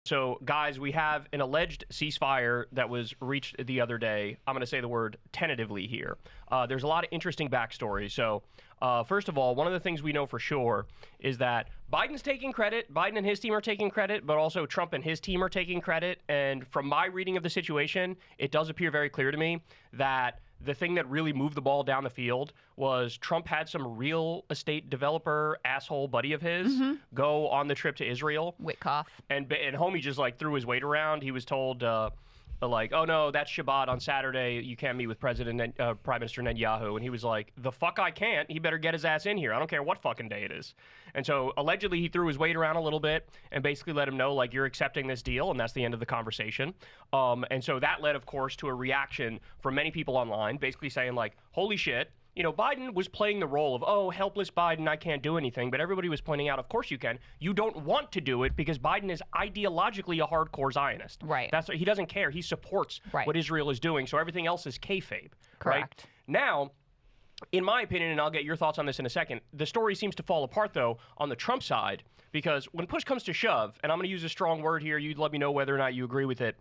So, guys, we have an alleged ceasefire that was reached the other day. I'm going to say the word tentatively here. There's a lot of interesting backstory. So, first of all, one of the things we know for sure is that Biden's taking credit. Biden and his team are taking credit, but also Trump and his team are taking credit. And from my reading of the situation, it does appear very clear to me that the thing that really moved the ball down the field was Trump had some real estate developer asshole buddy of his go on the trip to Israel. Witkoff. And homie just like threw his weight around. He was told like, oh no, that's Shabbat on Saturday. You can't meet with Prime Minister Netanyahu. And he was like, the fuck I can't. He better get his ass in here. I don't care what fucking day it is. And so allegedly he threw his weight around a little bit and basically let him know, like, you're accepting this deal. And that's the end of the conversation. And so that led, of course, to a reaction from many people online, basically saying like, holy shit. You know, Biden was playing the role of, oh, helpless Biden, I can't do anything. But everybody was pointing out, of course you can. You don't want to do it because Biden is ideologically a hardcore Zionist. Right. That's what, he doesn't care. He supports what Israel is doing. So everything else is kayfabe. Correct. Right? Now, in my opinion, and I'll get your thoughts on this in a second, the story seems to fall apart, though, on the Trump side. Because when push comes to shove, and I'm going to use a strong word here, you let me know whether or not you agree with it.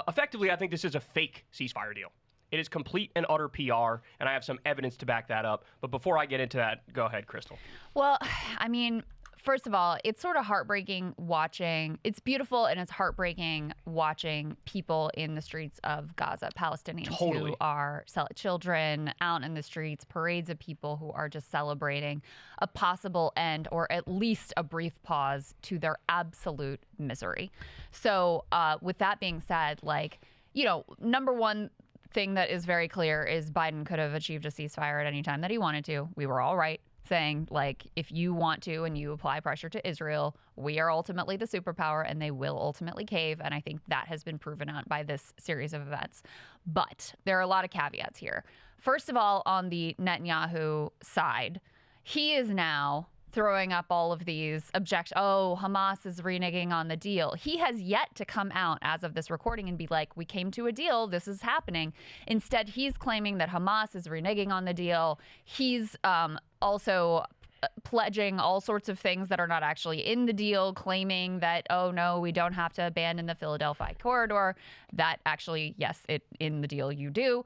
Effectively, I think this is a fake ceasefire deal. It is complete and utter PR, and I have some evidence to back that up. But before I get into that, go ahead, Crystal. Well, I mean, first of all, it's sort of heartbreaking watching. It's beautiful and it's heartbreaking watching people in the streets of Gaza, Palestinians who are children out in the streets, parades of people who are just celebrating a possible end or at least a brief pause to their absolute misery. So with that being said, like, you know, number one thing that is very clear is Biden could have achieved a ceasefire at any time that he wanted to. We were all right saying, like, if you want to and you apply pressure to Israel, we are ultimately the superpower and they will ultimately cave. And I think that has been proven out by this series of events. But there are a lot of caveats here. First of all, on the Netanyahu side, he is now throwing up all of these objections. Oh, Hamas is reneging on the deal. He has yet to come out as of this recording and be like, we came to a deal. This is happening. Instead, he's claiming that Hamas is reneging on the deal. He's also pledging all sorts of things that are not actually in the deal, claiming that, oh, no, we don't have to abandon the Philadelphia corridor. That actually, yes, in the deal you do.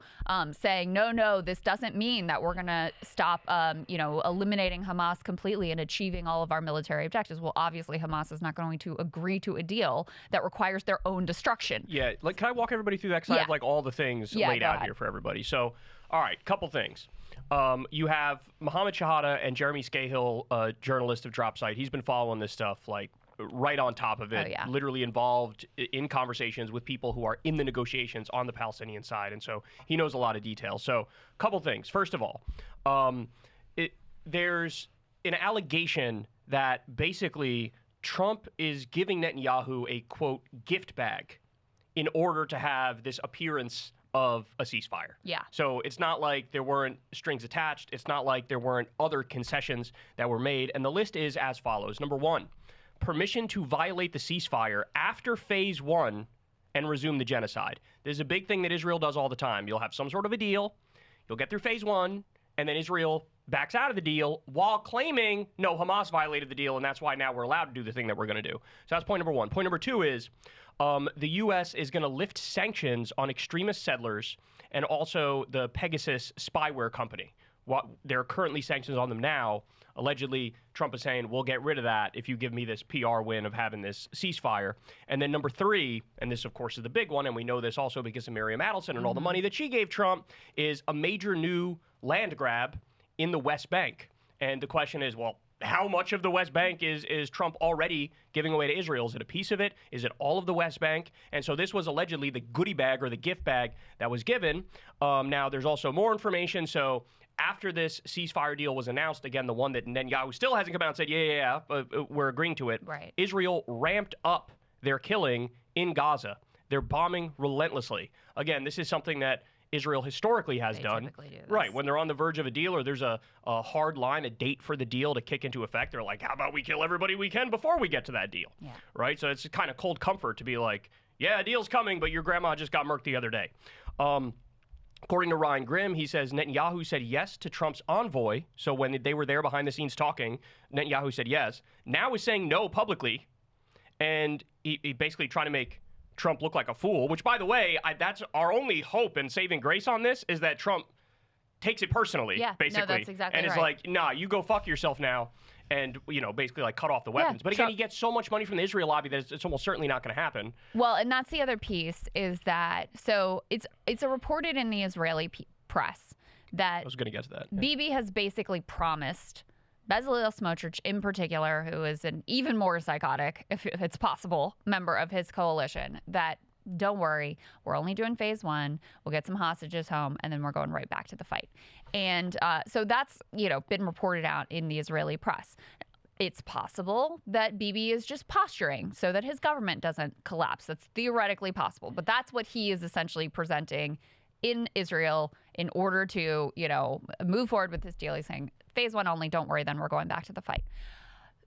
Saying, no, this doesn't mean that we're going to stop, eliminating Hamas completely and achieving all of our military objectives. Well, obviously, Hamas is not going to agree to a deal that requires their own destruction. Yeah, like, can I walk everybody through that? Because I have, like, all the things laid out here for everybody. So, all right, couple things. You have Mohammed Shahada and Jeremy Scahill, a journalist of DropSite. He's been following this stuff like right on top of it, literally involved in conversations with people who are in the negotiations on the Palestinian side. And so he knows a lot of details. So a couple things. First of all, there's an allegation that basically Trump is giving Netanyahu a, quote, gift bag in order to have this appearance of a ceasefire. Yeah. So it's not like there weren't strings attached. It's not like there weren't other concessions that were made. And the list is as follows. Number one, permission to violate the ceasefire after phase one and resume the genocide. This is a big thing that Israel does all the time. You'll have some sort of a deal. You'll get through phase one, and then Israel backs out of the deal while claiming, no, Hamas violated the deal, and that's why now we're allowed to do the thing that we're going to do. So that's point number one. Point number two is the U.S. is going to lift sanctions on extremist settlers and also the Pegasus spyware company. There are currently sanctions on them now. Allegedly, Trump is saying, we'll get rid of that if you give me this PR win of having this ceasefire. And then number three, and this, of course, is the big one, and we know this also because of Miriam Adelson and all the money that she gave Trump, is a major new land grab in the West Bank. And the question is, well, how much of the West Bank is Trump already giving away to Israel? Is it a piece of it? Is it all of the West Bank? And so this was allegedly the goodie bag or the gift bag that was given. Now, there's also more information. So after this ceasefire deal was announced, again, the one that Netanyahu still hasn't come out and said, yeah, we're agreeing to it. Right. Israel ramped up their killing in Gaza. They're bombing relentlessly. Again, this is something that Israel historically has done. Right. When they're on the verge of a deal or there's a hard line, a date for the deal to kick into effect, they're like, how about we kill everybody we can before we get to that deal? Yeah. Right. So it's kind of cold comfort to be like, yeah, a deal's coming, but your grandma just got murked the other day. According to Ryan Grimm, he says Netanyahu said yes to Trump's envoy. So when they were there behind the scenes talking, Netanyahu said yes. Now is saying no publicly. and he basically trying to make Trump look like a fool, which, by the way, that's our only hope and saving grace on this is that Trump takes it personally, basically. No, that's exactly and is like, nah, you go fuck yourself now, and, basically like cut off the weapons. But again, he gets so much money from the Israel lobby that it's almost certainly not going to happen. Well, and that's the other piece is that, so it's reported in the Israeli press that I was going to get to that. Bibi has basically promised Bezalel Smotrich in particular, who is an even more psychotic, if it's possible, member of his coalition, that don't worry, we're only doing phase one. We'll get some hostages home, and then we're going right back to the fight. And so that's, been reported out in the Israeli press. It's possible that Bibi is just posturing so that his government doesn't collapse. That's theoretically possible. But that's what he is essentially presenting in Israel in order to, move forward with this deal. He's saying, phase one only, don't worry, then we're going back to the fight.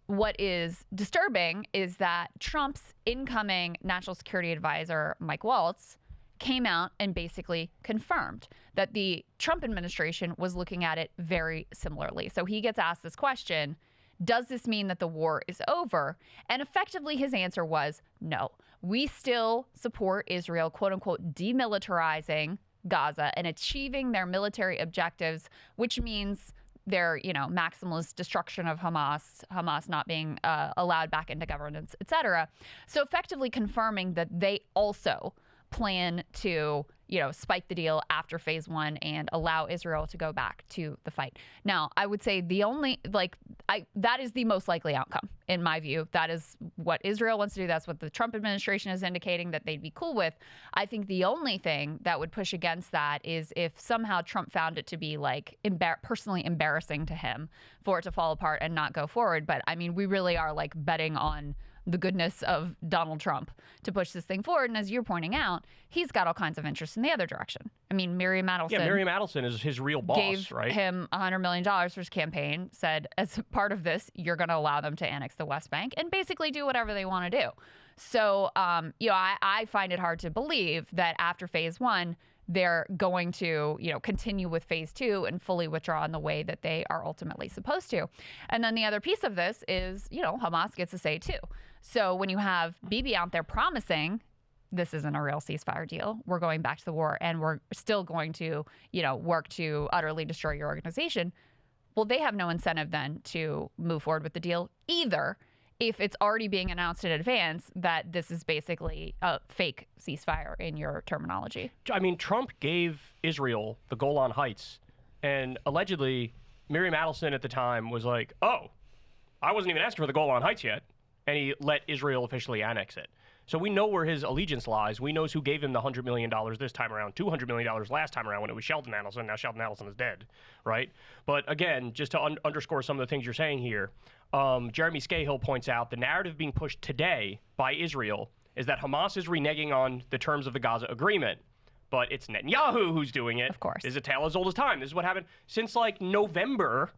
What is disturbing is that Trump's incoming national security advisor, Mike Waltz, came out and basically confirmed that the Trump administration was looking at it very similarly. So he gets asked this question, does this mean that the war is over? And effectively his answer was no. We still support Israel, quote unquote, demilitarizing Gaza and achieving their military objectives, which means their, maximalist destruction of Hamas not being allowed back into governance, et cetera. So effectively confirming that they also plan to, spike the deal after phase one and allow Israel to go back to the fight. Now, I would say that is the most likely outcome, in my view. That is what Israel wants to do. That's what the Trump administration is indicating that they'd be cool with. I think the only thing that would push against that is if somehow Trump found it to be personally embarrassing to him for it to fall apart and not go forward. But I mean, we really are betting on the goodness of Donald Trump to push this thing forward. And as you're pointing out, he's got all kinds of interest in the other direction. I mean, Miriam Adelson. Yeah, Miriam Adelson is his real boss, gave right? Him $100 million for his campaign, said as part of this, you're going to allow them to annex the West Bank and basically do whatever they want to do. So, I find it hard to believe that after phase one, they're going to, continue with phase two and fully withdraw in the way that they are ultimately supposed to. And then the other piece of this is, Hamas gets a say too. So when you have Bibi out there promising this isn't a real ceasefire deal, we're going back to the war and we're still going to, work to utterly destroy your organization. Well, they have no incentive then to move forward with the deal either, if it's already being announced in advance that this is basically a fake ceasefire in your terminology. I mean, Trump gave Israel the Golan Heights, and allegedly Miriam Adelson at the time was like, oh, I wasn't even asking for the Golan Heights yet, and he let Israel officially annex it. So we know where his allegiance lies. We know who gave him the $100 million this time around, $200 million last time around when it was Sheldon Adelson. Now Sheldon Adelson is dead, right? But again, just to underscore some of the things you're saying here, Jeremy Scahill points out the narrative being pushed today by Israel is that Hamas is reneging on the terms of the Gaza agreement. But it's Netanyahu who's doing it. Of course. This is a tale as old as time. This is what happened since November.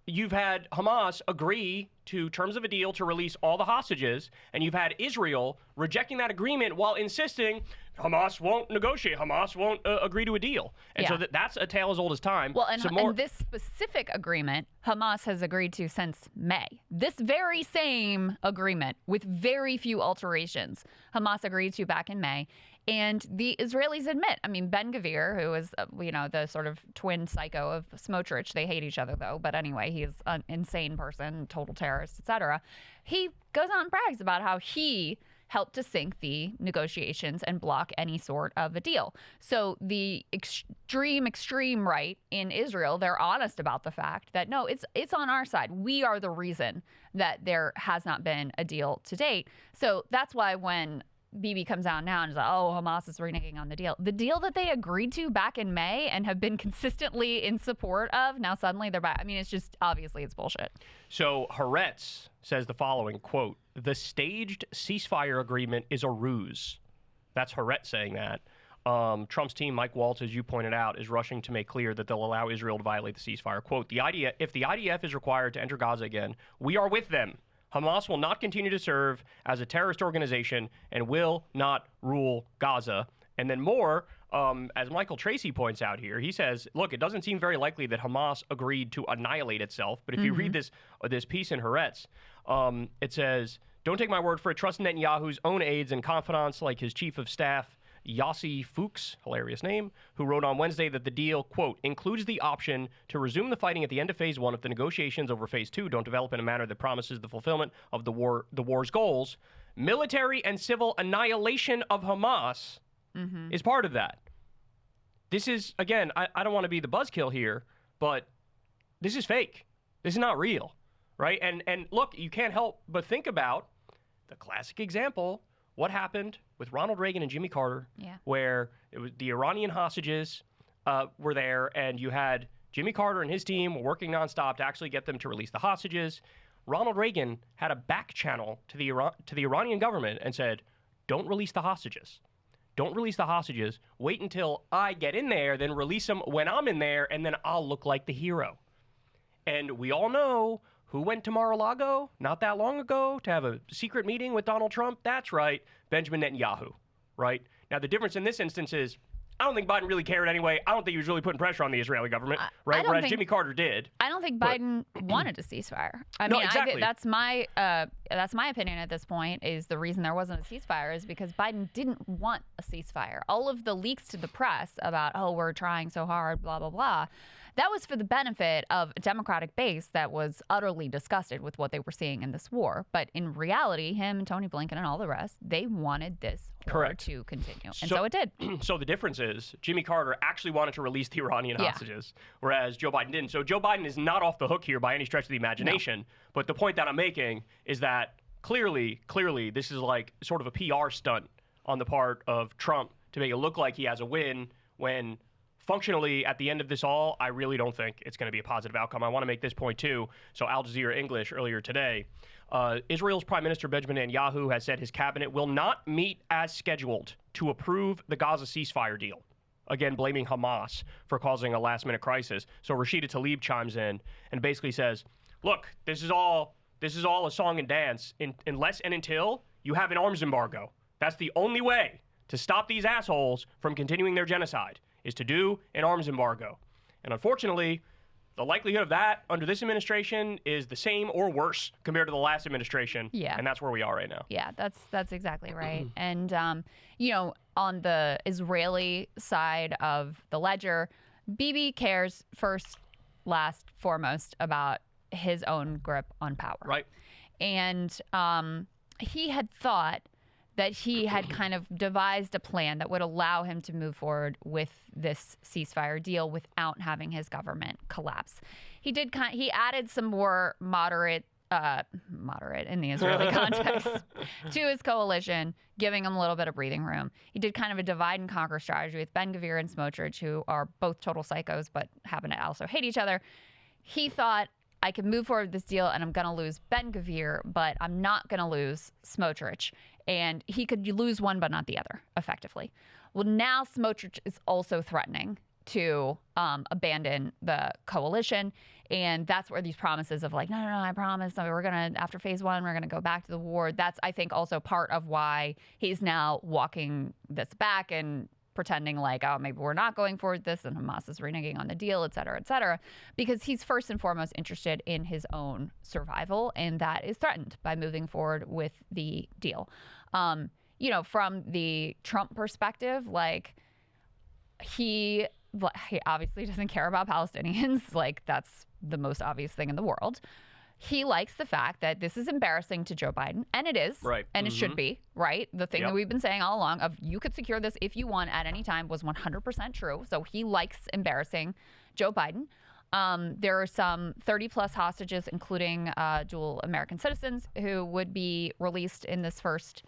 You've had Hamas agree to terms of a deal to release all the hostages, and you've had Israel rejecting that agreement while insisting Hamas won't negotiate, Hamas won't agree to a deal. And so that's a tale as old as time. Well, and this specific agreement, Hamas has agreed to since May. This very same agreement with very few alterations, Hamas agreed to back in May. And the Israelis admit, Ben-Gvir, who is, the sort of twin psycho of Smotrich, they hate each other though, but anyway, he's an insane person, total terrorist, etc. He goes on and brags about how he helped to sink the negotiations and block any sort of a deal. So the extreme right in Israel, they're honest about the fact that, no, it's on our side. We are the reason that there has not been a deal to date. So that's why when Bibi comes out now and is like, oh, Hamas is reneging on the deal that they agreed to back in May and have been consistently in support of, now suddenly they're back. It's just, obviously it's bullshit. So Haaretz says the following, quote, the staged ceasefire agreement is a ruse. That's Haaretz saying that. Trump's team, Mike Waltz, as you pointed out, is rushing to make clear that they'll allow Israel to violate the ceasefire. Quote, if the IDF is required to enter Gaza again, we are with them. Hamas will not continue to serve as a terrorist organization and will not rule Gaza. And then more, as Michael Tracy points out here, he says, look, it doesn't seem very likely that Hamas agreed to annihilate itself. But if you read this piece in Haaretz, it says, Don't take my word for it. Trust Netanyahu's own aides and confidants like his chief of staff, Yossi Fuchs, hilarious name, who wrote on Wednesday that the deal, quote, includes the option to resume the fighting at the end of phase 1 if the negotiations over phase 2 don't develop in a manner that promises the fulfillment of the war's goals. Military and civil annihilation of Hamas is part of that. This is, again, I don't want to be the buzzkill here, but this is fake. This is not real, right? And look, you can't help but think about the classic example. What happened with Ronald Reagan and Jimmy Carter, where it was the Iranian hostages were there, and you had Jimmy Carter and his team working nonstop to actually get them to release the hostages. Ronald Reagan had a back channel to the Iranian government and said, don't release the hostages. Don't release the hostages. Wait until I get in there, then release them when I'm in there, and then I'll look like the hero. And we all know who went to Mar-a-Lago not that long ago to have a secret meeting with Donald Trump? That's right, Benjamin Netanyahu, right? Now, the difference in this instance is I don't think Biden really cared anyway. I don't think he was really putting pressure on the Israeli government, right? Whereas Jimmy Carter did. I don't think Biden wanted a ceasefire. I mean, exactly. that's my opinion at this point. Is the reason there wasn't a ceasefire is because Biden didn't want a ceasefire. All of the leaks to the press about we're trying so hard, blah blah blah. That was for the benefit of a Democratic base that was utterly disgusted with what they were seeing in this war. But in reality, him and Tony Blinken and all the rest, they wanted this war to continue. And so it did. So the difference is Jimmy Carter actually wanted to release the Iranian hostages, whereas Joe Biden didn't. So Joe Biden is not off the hook here by any stretch of the imagination. No. But the point that I'm making is that clearly, this is like sort of a PR stunt on the part of Trump to make it look like he has a win when functionally, at the end of this all, I really don't think it's going to be a positive outcome. I want to make this point, too. So Al Jazeera English earlier today, Israel's Prime Minister Benjamin Netanyahu has said his cabinet will not meet as scheduled to approve the Gaza ceasefire deal. Again, blaming Hamas for causing a last-minute crisis. So Rashida Tlaib chimes in and basically says, look, this is all a song and dance unless and until you have an arms embargo. That's the only way to stop these assholes from continuing their genocide, is to do an arms embargo. And unfortunately, the likelihood of that under this administration is the same or worse compared to the last administration. Yeah. And that's where we are right now. Yeah, that's exactly right. And, on the Israeli side of the ledger, Bibi cares first, last, foremost about his own grip on power. Right. And he had thought that he had kind of devised a plan that would allow him to move forward with this ceasefire deal without having his government collapse. He added some more moderate in the Israeli context to his coalition, giving him a little bit of breathing room. He did kind of a divide and conquer strategy with Ben-Gvir and Smotrich, who are both total psychos but happen to also hate each other. He thought, I can move forward with this deal and I'm going to lose Ben-Gvir, but I'm not going to lose Smotrich. And he could lose one but not the other, effectively. Well, now Smotrich is also threatening to abandon the coalition. And that's where these promises of like, no, I promise we're going to, after phase 1, we're going to go back to the war. That's, I think, also part of why he's now walking this back and pretending like, maybe we're not going forward with this and Hamas is reneging on the deal, et cetera, because he's first and foremost interested in his own survival, and that is threatened by moving forward with the deal. From the Trump perspective, like he obviously doesn't care about Palestinians. Like that's the most obvious thing in the world. He likes the fact that this is embarrassing to Joe Biden, and it is, right, and it should be, right? The thing that we've been saying all along of you could secure this if you want at any time was 100% true. So he likes embarrassing Joe Biden. There are some 30-plus hostages, including dual American citizens, who would be released in this first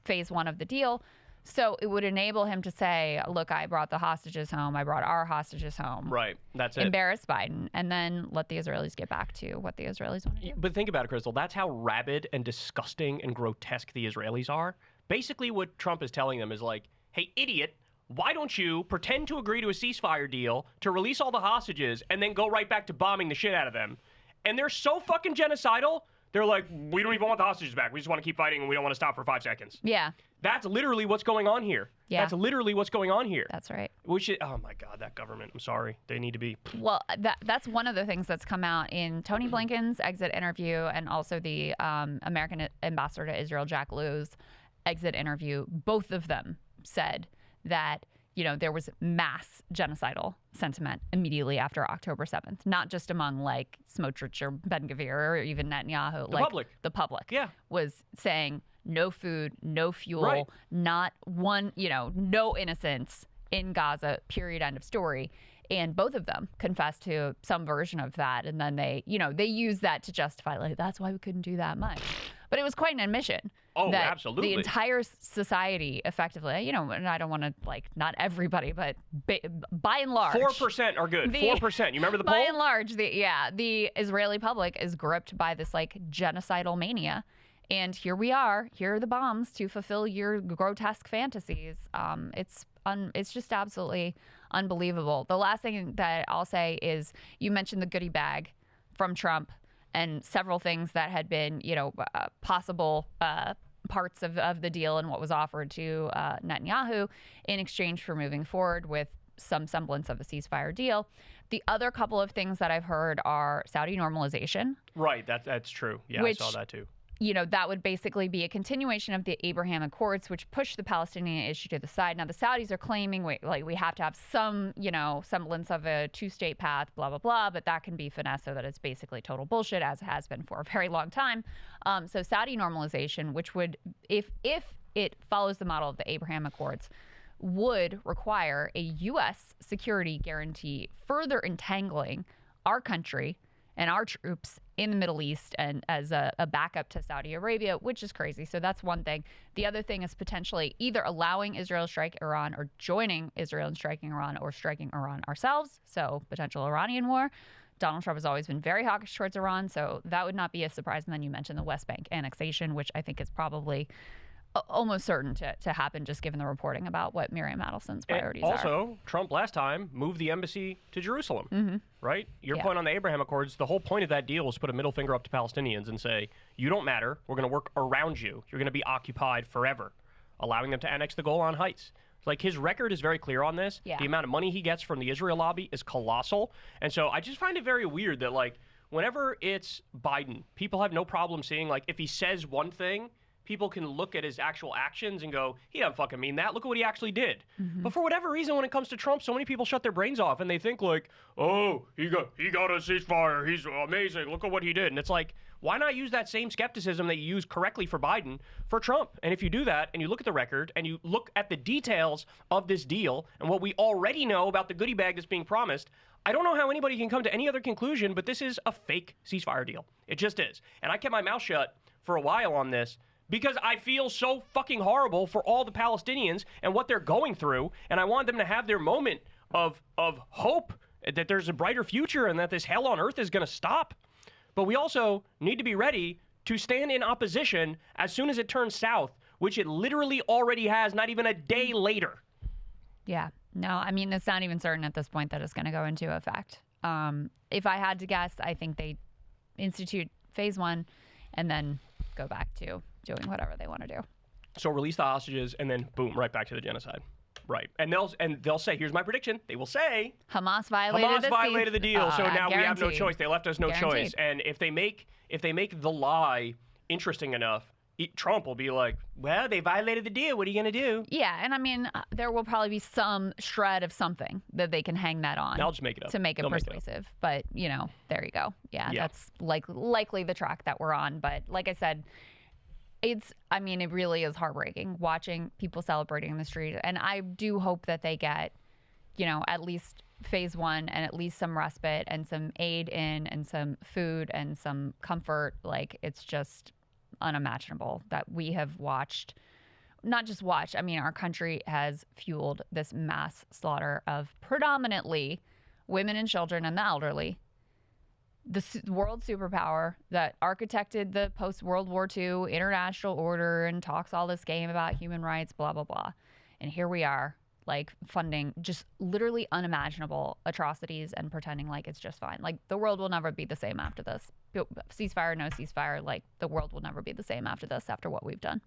phase 1 of the deal. So it would enable him to say, look, I brought the hostages home. I brought our hostages home. Right. That's it. Embarrass Biden and then let the Israelis get back to what the Israelis want to do. But think about it, Crystal. That's how rabid and disgusting and grotesque the Israelis are. Basically what Trump is telling them is like, hey, idiot, why don't you pretend to agree to a ceasefire deal to release all the hostages and then go right back to bombing the shit out of them? And they're so fucking genocidal, They're like, we don't even want the hostages back. We just want to keep fighting and we don't want to stop for 5 seconds. Yeah. That's literally what's going on here. Yeah. That's literally what's going on here. That's right. We should, oh my God, that government. I'm sorry. They need to be. Well, that's one of the things that's come out in Tony Blinken's exit interview and also the American ambassador to Israel, Jack Lew's exit interview. Both of them said that, you know, there was mass genocidal sentiment immediately after October 7th, not just among like Smotrich or Ben-Gvir or even Netanyahu. The public was saying no food, no fuel, not one, you know, no innocents in Gaza, period, end of story. And both of them confessed to some version of that. And then they, you know, they used that to justify, like, that's why we couldn't do that much. But it was quite an admission. Oh, that absolutely. The entire society effectively, you know, and I don't want to, like, not everybody, but by and large. 4% are good. 4%. You remember the poll? By and large, the Israeli public is gripped by this, like, genocidal mania. And here we are. Here are the bombs to fulfill your grotesque fantasies. It's just absolutely unbelievable. The last thing that I'll say is you mentioned the goodie bag from Trump and several things that had been, you know, possible parts of the deal and what was offered to Netanyahu in exchange for moving forward with some semblance of a ceasefire deal. The other couple of things that I've heard are Saudi normalization. Right, that's true. Yeah, I saw that too. You know, that would basically be a continuation of the Abraham Accords, which pushed the Palestinian issue to the side. Now, the Saudis are claiming, we have to have some, you know, semblance of a two-state path, blah, blah, blah, but that can be finessed so that it's basically total bullshit, as it has been for a very long time. So Saudi normalization, which would, if it follows the model of the Abraham Accords, would require a U.S. security guarantee further entangling our country and our troops in the Middle East and as a backup to Saudi Arabia, which is crazy. So that's one thing. The other thing is potentially either allowing Israel to strike Iran or joining Israel in striking Iran or striking Iran ourselves. So potential Iranian war. Donald Trump has always been very hawkish towards Iran, so that would not be a surprise. And then you mentioned the West Bank annexation, which I think is probably almost certain to happen, just given the reporting about what Miriam Adelson's priorities are. Also, Trump last time moved the embassy to Jerusalem, right? Your point on the Abraham Accords, the whole point of that deal was to put a middle finger up to Palestinians and say, you don't matter. We're going to work around you. You're going to be occupied forever, allowing them to annex the Golan Heights. Like, his record is very clear on this. Yeah. The amount of money he gets from the Israel lobby is colossal. And so I just find it very weird that, like, whenever it's Biden, people have no problem seeing, like, if he says one thing, people can look at his actual actions and go, he doesn't fucking mean that. Look at what he actually did. But for whatever reason, when it comes to Trump, so many people shut their brains off and they think like, oh, he got a ceasefire. He's amazing. Look at what he did. And it's like, why not use that same skepticism that you use correctly for Biden for Trump? And if you do that and you look at the record and you look at the details of this deal and what we already know about the goodie bag that's being promised, I don't know how anybody can come to any other conclusion, but this is a fake ceasefire deal. It just is. And I kept my mouth shut for a while on this because I feel so fucking horrible for all the Palestinians and what they're going through, and I want them to have their moment of hope that there's a brighter future and that this hell on earth is going to stop. But we also need to be ready to stand in opposition as soon as it turns south, which it literally already has, not even a day later. Yeah. No, I mean, it's not even certain at this point that it's going to go into effect. If I had to guess, I think they institute phase one and then go back to doing whatever they want to do. So release the hostages and then boom, right back to the genocide. Right. And they'll say, here's my prediction. They will say Hamas violated the deal. So now guaranteed. we have no choice. They left us no Guaranteed. choice. And if they make the lie interesting enough, Trump will be like, well, they violated the deal. What are you going to do? Yeah. And I mean, there will probably be some shred of something that they can hang that on. They'll just make it up. To make it persuasive. But, you know, there you go. Yeah. That's likely the track that we're on. But like I said, it really is heartbreaking watching people celebrating in the street. And I do hope that they get, you know, at least phase one and at least some respite and some aid in and some food and some comfort. Like, it's just unimaginable that we have watched, not just watched, I mean, our country has fueled this mass slaughter of predominantly women and children and the elderly. The world superpower that architected the post-World War II international order and talks all this game about human rights, blah, blah, blah. And here we are, like funding just literally unimaginable atrocities and pretending like it's just fine. Like the world will never be the same after this. Ceasefire, no ceasefire, like the world will never be the same after this, after what we've done.